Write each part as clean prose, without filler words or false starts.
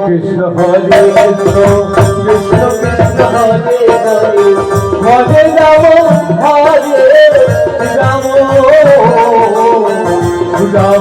Krishna Krishna Hare Hare Ram Ram Ram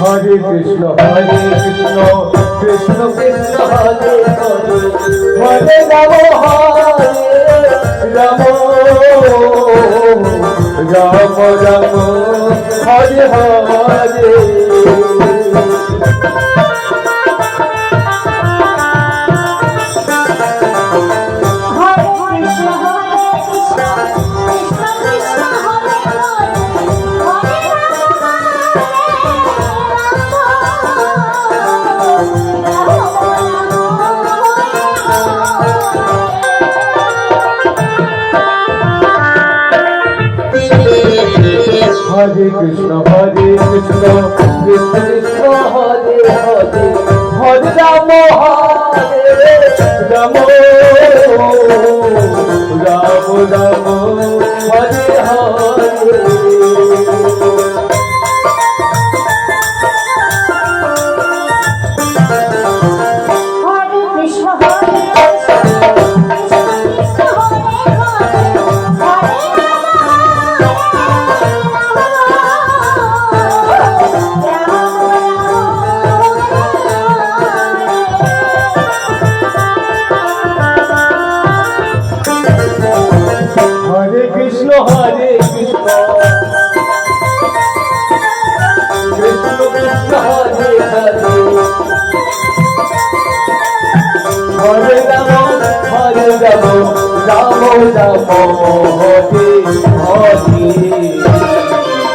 Hare Krishna Krishna Krishna Hare Hare Hare Rama Rama Rama Hare Hare Hare Krishna Krishna Krishna Hare Hare Hare Rama Rama Rama Rama Hare Hare Hare Krishna Krishna Krishna Hare Hare Hare Rama Rama Rama Rama Hare Hare Krishna Hare Krishna Krishna Krishna Hare Hare Hare Rama Rama Rama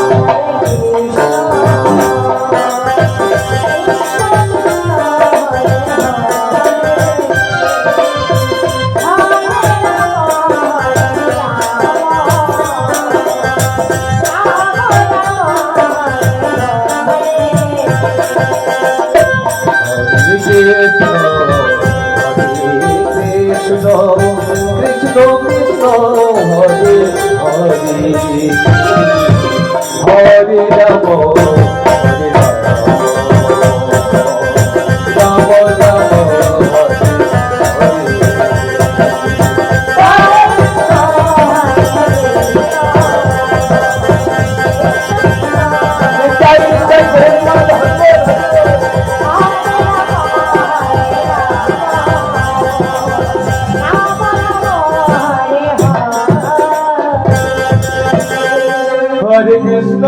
Hare Hare Krishna Krishna Hare Hare Hare Rama Rama Rama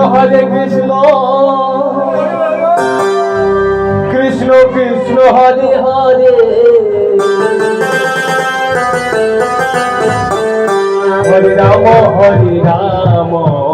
Hare Krishna Krishna Krishna Hare Hare Hare Rama